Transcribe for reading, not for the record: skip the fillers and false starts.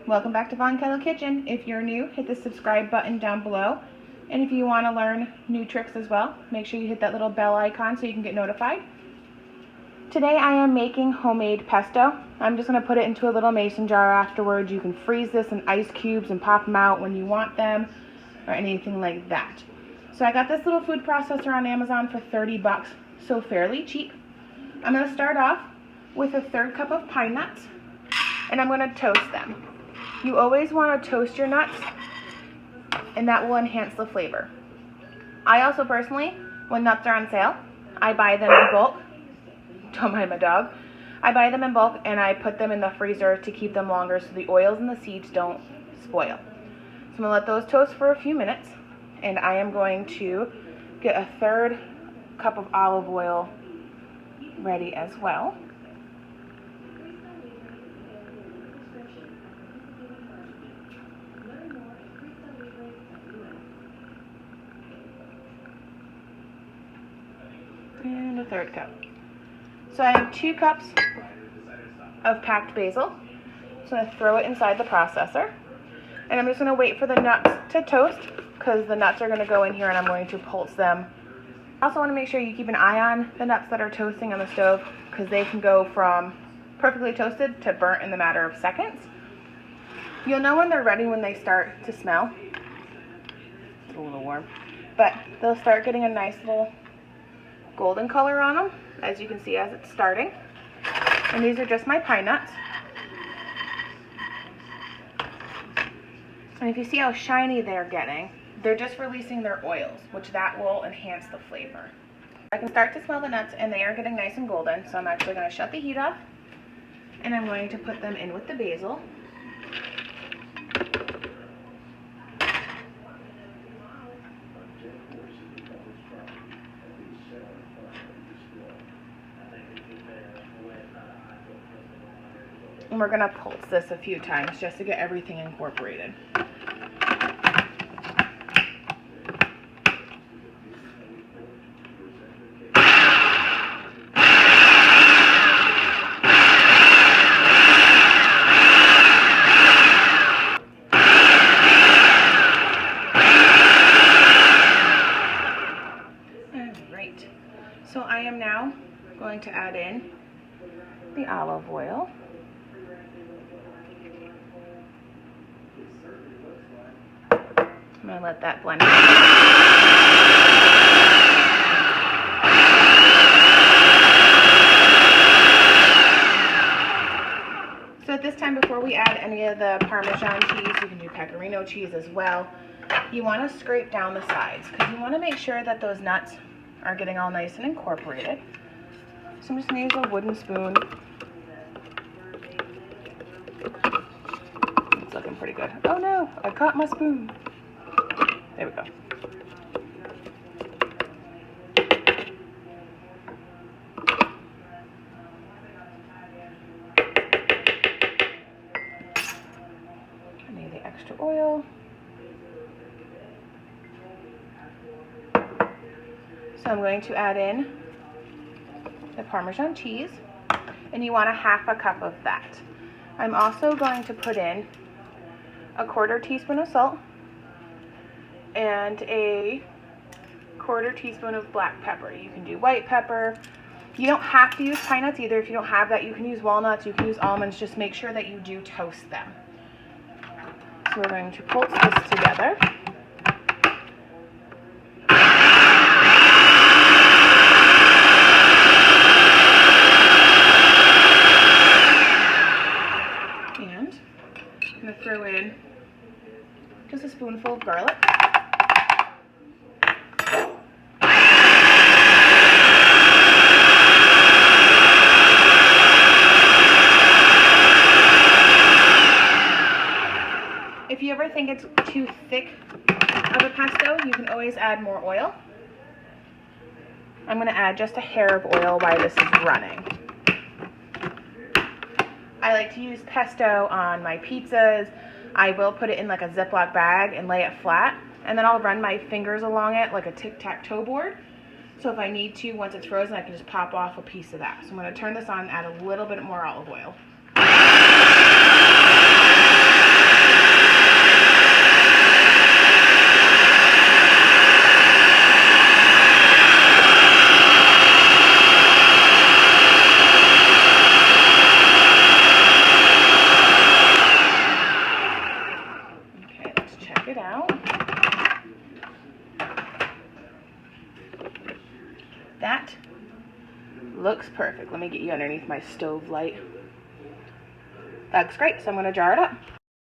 Welcome back to Von Kettle Kitchen. If you're new, hit the subscribe button down below. And if you want to learn new tricks as well, make sure you hit that little bell icon so you can get notified. Today I am making homemade pesto. I'm just going to put it into a little mason jar afterwards. You can freeze this in ice cubes and pop them out when you want them or anything like that. So I got this little food processor on Amazon for 30 bucks, so fairly cheap. I'm going to start off with a 1/3 cup of pine nuts and I'm going to toast them. You always want to toast your nuts and that will enhance the flavor. I also personally, when nuts are on sale, I buy them in bulk. Don't mind my dog. I buy them in bulk and I put them in the freezer to keep them longer so the oils and the seeds don't spoil. So I'm going to let those toast for a few minutes and I am going to get a 1/3 cup of olive oil ready as well. And a 1/3 cup. So I have 2 cups of packed basil. So I'm going to throw it inside the processor. And I'm just going to wait for the nuts to toast because the nuts are going to go in here and I'm going to pulse them. I also want to make sure you keep an eye on the nuts that are toasting on the stove because they can go from perfectly toasted to burnt in the matter of seconds. You'll know when they're ready when they start to smell. It's a little warm. But they'll start getting a nice little golden color on them, as you can see as it's starting. And these are just my pine nuts. And if you see how shiny they're getting, they're just releasing their oils, which that will enhance the flavor. I can start to smell the nuts and they are getting nice and golden, so I'm actually going to shut the heat off and I'm going to put them in with the basil. And we're going to pulse this a few times just to get everything incorporated. Alright, so I am now going to add in the olive oil. I'm going to let that blend. So at this time, before we add any of the Parmesan cheese, you can do pecorino cheese as well, you want to scrape down the sides because you want to make sure that those nuts are getting all nice and incorporated. So I'm just going to use a wooden spoon. It's looking pretty good. Oh no, I caught my spoon. There we go. I need the extra oil. So I'm going to add in the Parmesan cheese, and you want a 1/2 cup of that. I'm also going to put in a 1/4 teaspoon of salt and a 1/4 teaspoon of black pepper. You can do white pepper. You don't have to use pine nuts either. If you don't have that, you can use walnuts, you can use almonds. Just make sure that you do toast them. So we're going to pulse this together. And I'm going to throw in just a spoonful of garlic. If you ever think it's too thick of a pesto, you can always add more oil. I'm going to add just a hair of oil while this is running. I like to use pesto on my pizzas. I will put it in like a Ziploc bag and lay it flat, and then I'll run my fingers along it like a tic-tac-toe board. So if I need to, once it's frozen, I can just pop off a piece of that. So I'm going to turn this on and add a little bit more olive oil. That looks perfect. Let me get you underneath my stove light. That looks great, so I'm going to jar it up.